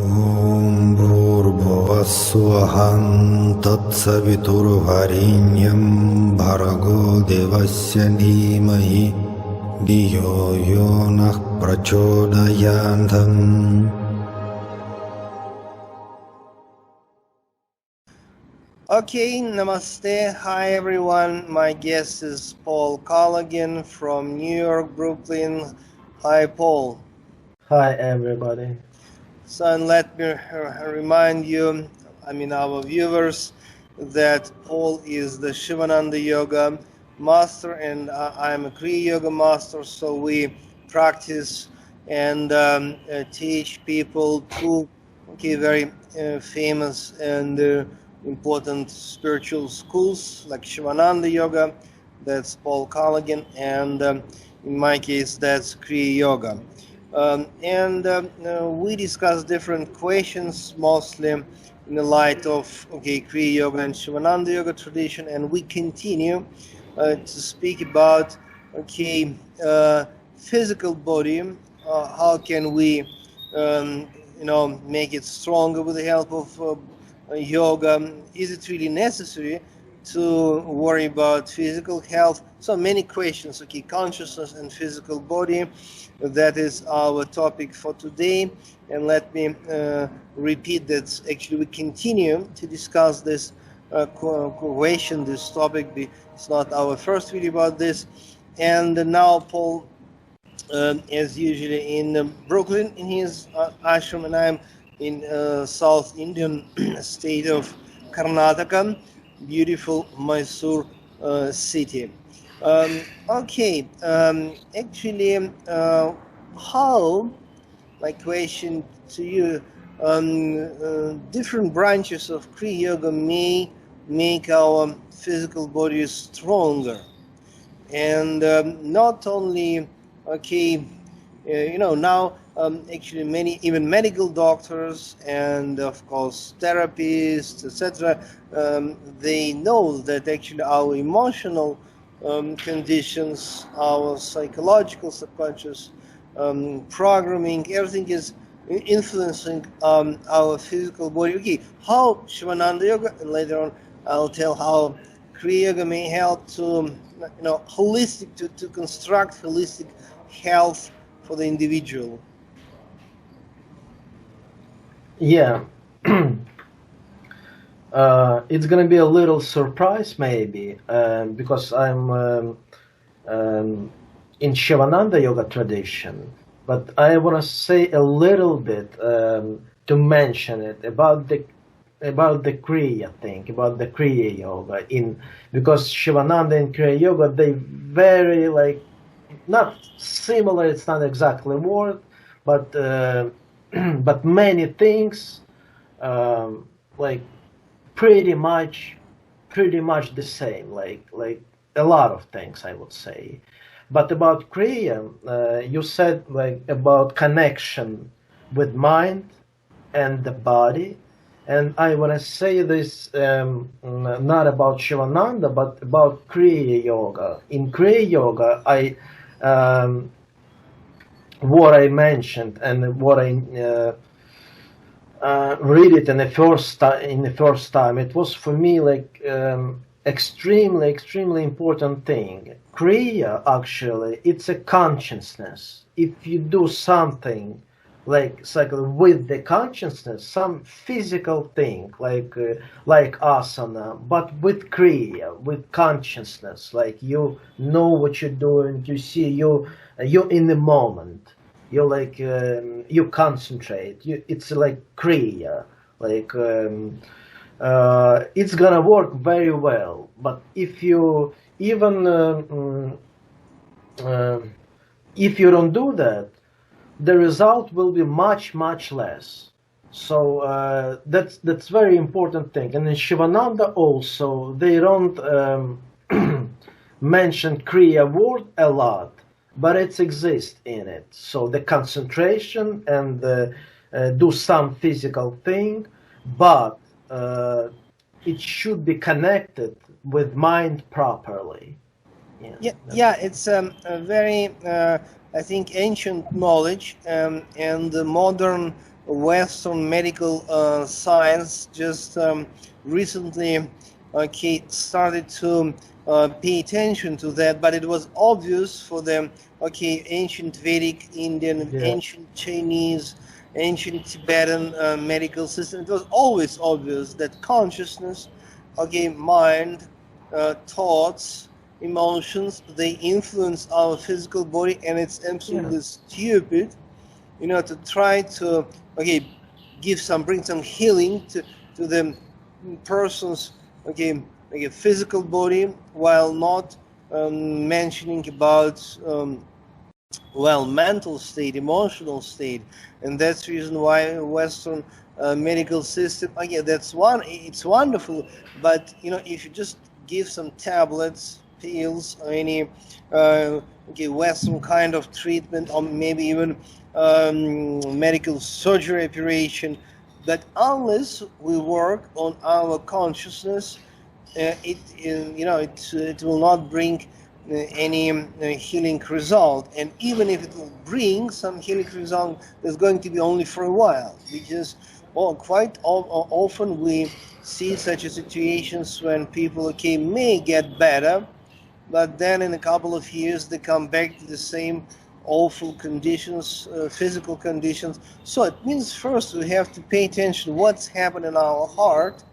Om Bhurбhuvah Tatsaviturvarenyam Bhargo Devasya Dhimahi Dhiyo Yonah Prachodayantam. Okay, namaste. Hi everyone. My guest is Pavel Kalyagin from New York, Brooklyn. Hi, Paul. Hi everybody. So, and let me remind you, our viewers, that Paul is the Shivananda Yoga master and I'm a Kriya Yoga master. So we practice and teach people two very famous and important spiritual schools like Shivananda Yoga, that's Paul Kalyagin, and in my case that's Kriya Yoga. We discuss different questions, mostly in the light of Kriya Yoga and Shivananda Yoga tradition, and we continue to speak about physical body. How can we make it stronger with the help of yoga? Is it really necessary to worry about physical health? So many questions. Consciousness and physical body, that is our topic for today. And let me repeat that actually we continue to discuss this question, this topic. It's not our first video about this. And now Paul, as usually in Brooklyn in his ashram, and I'm in South Indian state of Karnataka, beautiful Mysore city. Actually, how, my question to you, different branches of Kriya Yoga may make our physical body stronger, and not only now actually many even medical doctors and of course therapists, etc., they know that actually our emotional conditions, our psychological subconscious programming, everything is influencing our physical body. How Shivananda Yoga, and later on I'll tell how Kriya Yoga may help to to construct holistic health for the individual. Yeah. It's gonna be a little surprise maybe because I'm in Shivananda Yoga tradition, but I want to say a little bit to mention it about the Kriya thing, about the Kriya Yoga, because Shivananda and Kriya Yoga, they very not similar, it's not exactly word, but but many things pretty much the same, like a lot of things I would say. But about Kriya, you said about connection with mind and the body, and I want to say this not about Shivananda but about Kriya Yoga. In Kriya Yoga, what I mentioned and what I read it in the first time, it was for me extremely important thing. Kriya, actually, it's a consciousness. If you do something with the consciousness, some physical thing like asana, but with Kriya, with consciousness, you know what you're doing, you see you're in the moment, you concentrate, it's like Kriya, it's gonna work very well. But if you if you don't do that, the result will be much less. So that's very important thing. And in Shivananda also, they don't mention Kriya word a lot, but it exists in it. So the concentration and do some physical thing, but it should be connected with mind properly. It's a very I think ancient knowledge, and the modern Western medical science just recently started to pay attention to that, but it was obvious for them, ancient Vedic, Indian, Yeah. ancient Chinese, ancient Tibetan medical system. It was always obvious that consciousness, mind, thoughts, emotions, they influence our physical body, and it's absolutely stupid, to try to bring some healing to the person's physical body, while not mentioning about mental state, emotional state. And that's the reason why Western medical system, it's wonderful, but if you just give some tablets, pills, or any Western kind of treatment, or maybe even medical surgery operation, but unless we work on our consciousness, it will not bring any healing result. And even if it will bring some healing result, it's going to be only for a while, because quite often we see such situations when people may get better, but then in a couple of years they come back to the same awful conditions, physical conditions. So it means first we have to pay attention to what's happening in our heart,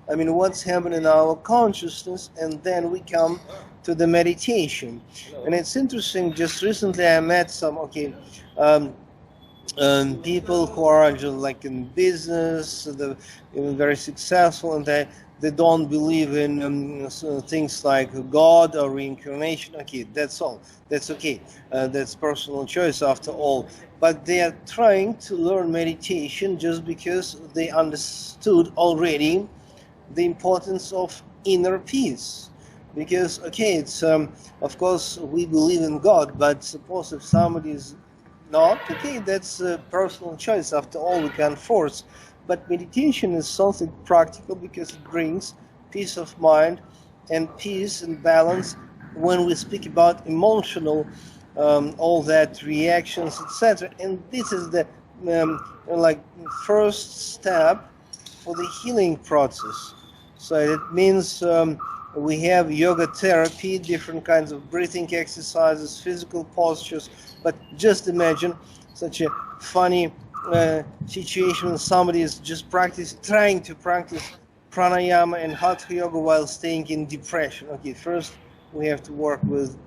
what's happening in our consciousness, and then we come to the meditation. And it's interesting, just recently I met some people who are just like in business, they're very successful, and they don't believe in things like God or reincarnation. That's all. That's okay. That's personal choice after all. But they are trying to learn meditation just because they understood already the importance of inner peace. Because it's of course we believe in God, but suppose if somebody is not, that's a personal choice. After all, we can't force. But meditation is something practical because it brings peace of mind and peace and balance when we speak about emotional, all that reactions, etc. And this is the first step for the healing process. So it means we have yoga therapy, different kinds of breathing exercises, physical postures. But just imagine such a funny situation when somebody is just trying to practice pranayama and hatha yoga while staying in depression. First we have to work with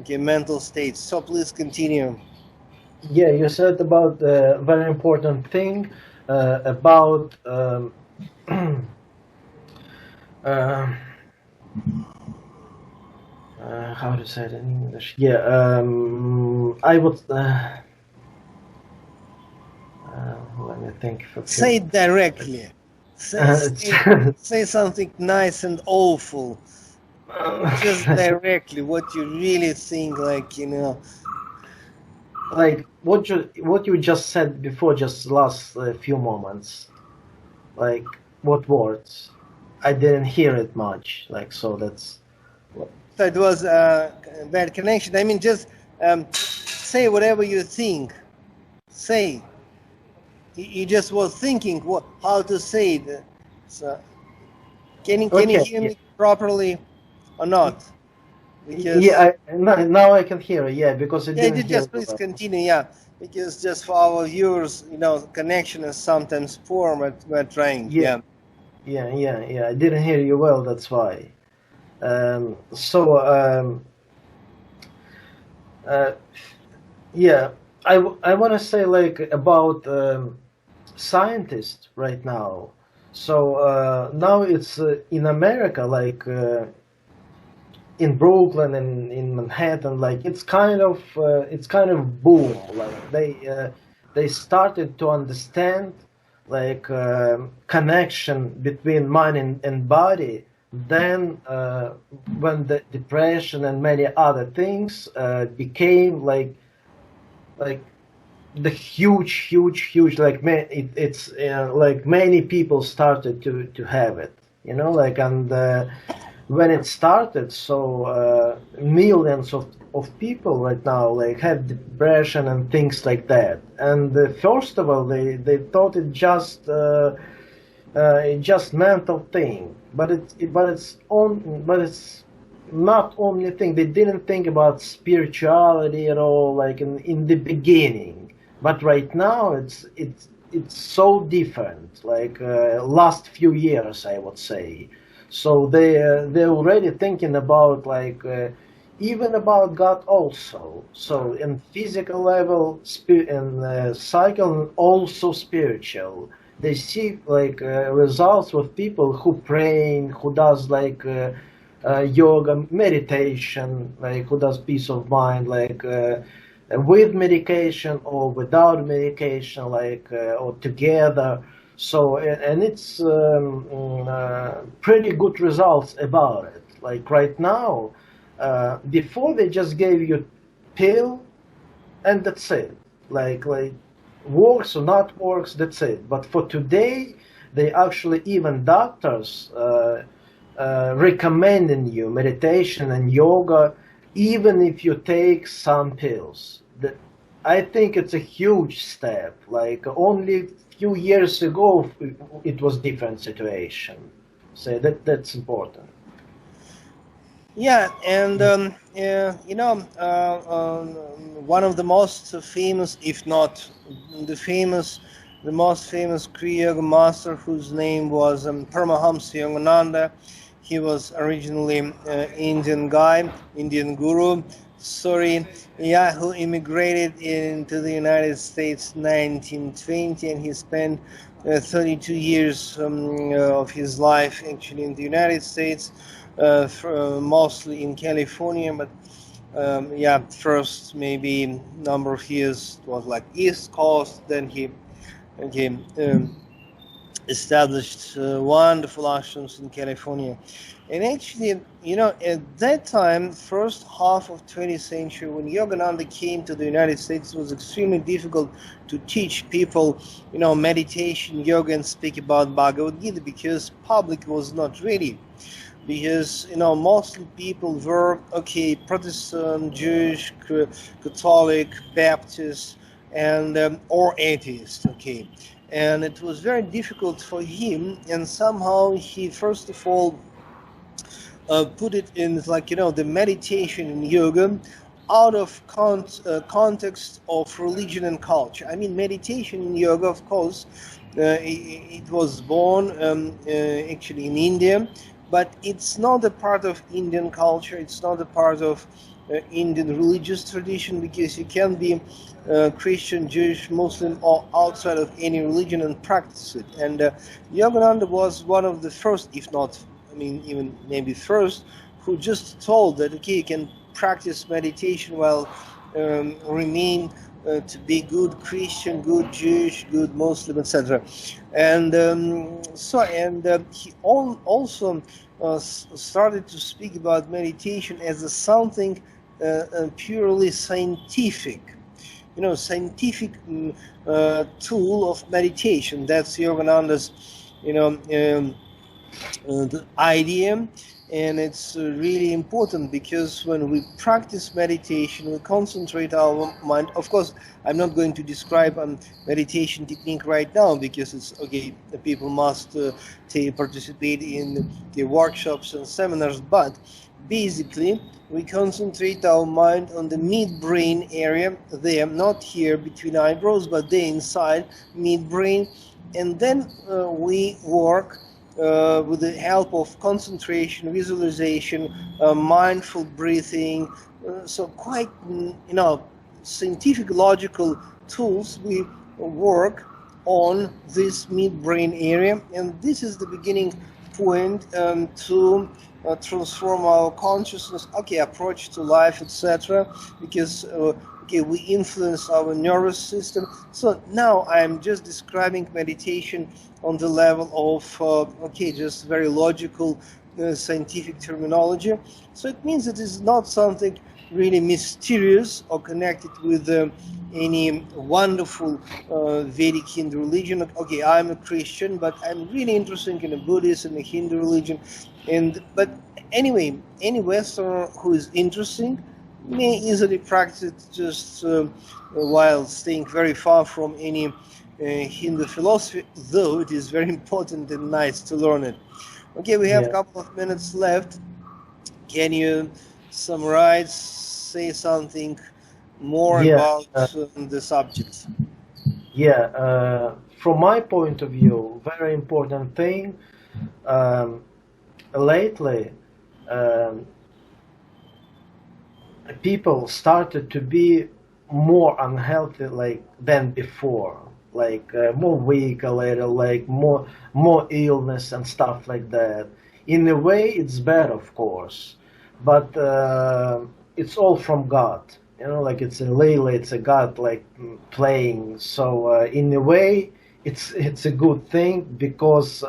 mental states. So please continue. Yeah, you said about a very important thing about how to say it in English? Yeah, I would. Let me think. Say it directly. Say something nice and awful. Just directly what you really think, like what you just said before, just last few moments. Like what words? I didn't hear it much. So that's. So it was a bad connection. Just say whatever you think. Say. You just was thinking how to say it. So can you hear me properly or not? Because now I can hear. Yeah, because it didn't hear. Just please continue. Yeah, because just for our viewers, connection is sometimes poor. We're trying. Yeah. I didn't hear you well. That's why. I want to say about scientists right now. So now it's in America, in Brooklyn and in Manhattan, it's kind of boom. They started to understand connection between mind and body. Then when the depression and many other things became the huge it's many people started to have it, and when it started, so millions of people right now like have depression and things like that. And first of all, they thought it just mental thing, but it's not only thing. They didn't think about spirituality at all, like in the beginning. But right now, it's so different. Like last few years, I would say. So they're already thinking about like even about God also. So in physical level, and psychical, also spiritual. They see like results with people who praying, who does like yoga, meditation, like who does peace of mind, like with medication or without medication, like or together. So and it's pretty good results about it. Like right now, before they just gave you pill and that's it. Like works or not works, that's it. But for today, they actually even doctors recommending you meditation and yoga, even if you take some pills. I think it's a huge step. Like only few years ago, it was different situation. So that's important. Yeah, and one of the most famous, if not the most famous Kriya master, whose name was Paramahamsa Yogananda. He was originally Indian guy, Indian guru. Who immigrated into the United States 1920, and he spent 32 years of his life actually in the United States. Mostly in California, but first maybe number of years it was like East Coast. Then he established wonderful ashrams in California. And actually, at that time, first half of 20th century, when Yogananda came to the United States, it was extremely difficult to teach people, meditation, yoga, and speak about Bhagavad Gita because public was not ready. Because mostly people were Protestant, Jewish, Catholic, Baptist, and or atheist. And it was very difficult for him. And somehow he first of all put it in the meditation and yoga out of context of religion and culture. I mean, meditation and yoga, of course, it was born actually in India. But it's not a part of Indian culture. It's not a part of Indian religious tradition, because you can be Christian, Jewish, Muslim, or outside of any religion and practice it. And Yogananda was one of the first, if not, even maybe first, who just told that you can practice meditation while remain to be good Christian, good Jewish, good Muslim, etc. And he also started to speak about meditation as something purely scientific, scientific tool of meditation. That's Yogananda's, the idea. And it's really important, because when we practice meditation, we concentrate our mind. Of course, I'm not going to describe meditation technique right now, because it's the people must participate in the workshops and seminars. But basically, we concentrate our mind on the midbrain area there, not here between eyebrows, but there inside midbrain, and then we work with the help of concentration, visualization, mindful breathing, so quite, scientific, logical tools. We work on this midbrain area, and this is the beginning point to transform our consciousness, approach to life, etc. Because we influence our nervous system. So now I'm just describing meditation on the level of just very logical scientific terminology. So it means it is not something really mysterious or connected with any wonderful Vedic Hindu religion. I'm a Christian, but I'm really interested in the Buddhist and the Hindu religion. But Anyway, any Westerner who is interested may easily practice it just while staying very far from any Hindu philosophy, though it is very important and nice to learn it. Okay, we have a couple of minutes left. Can you summarize, say something more about the subject? From my point of view, very important thing, lately people started to be more unhealthy than before, more weak a little, more illness and stuff like that. In a way it's bad, of course, but it's all from God. It's a Leela, it's a God playing. So in a way, it's a good thing, because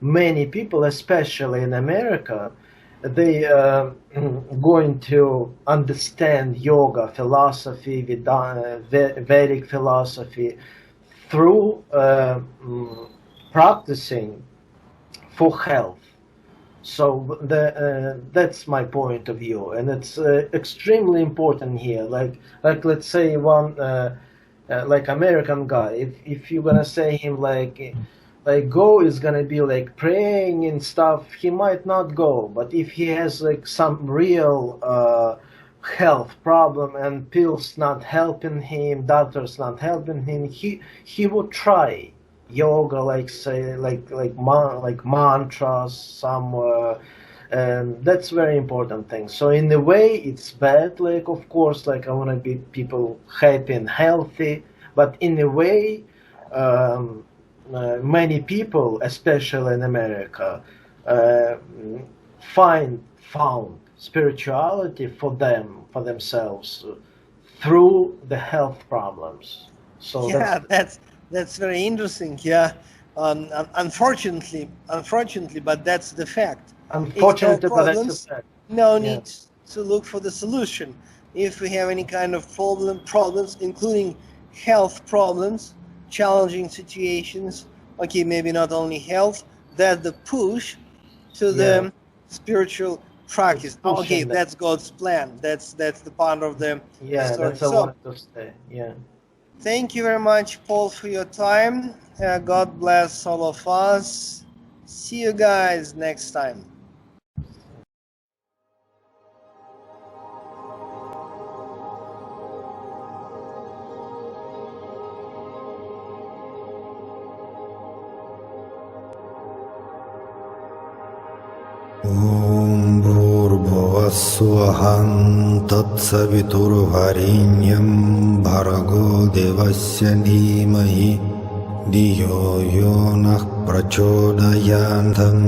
many people, especially in America, they going to understand yoga philosophy, Vedic philosophy through practicing for health. So that's my point of view, and it's extremely important here. Let's say one American guy, if you're gonna say him go is gonna be praying and stuff, he might not go. But if he has some real health problem and pills not helping him, doctors not helping him, he would try yoga, mantras somewhere, and that's very important thing. So in a way it's bad, of course, I want to be people happy and healthy, but in a way many people, especially in America, found spirituality for themselves through the health problems. So that's very interesting. Unfortunately, but that's the fact. Unfortunately, but that's the fact. No need to look for the solution. If we have any kind of problems, including health problems, challenging situations, okay, maybe not only health, that's the push to the spiritual practice. Okay, that's God's plan. That's the part of the story. That's what I wanted to say. Thank you very much, Paul, for your time. God bless all of us. See you guys next time. Om Bhurбhuvasvaham Tatsaviturvarenyam Bhargo Devasya Dhimahi Dhiyo Yo Nah Prachodhayantam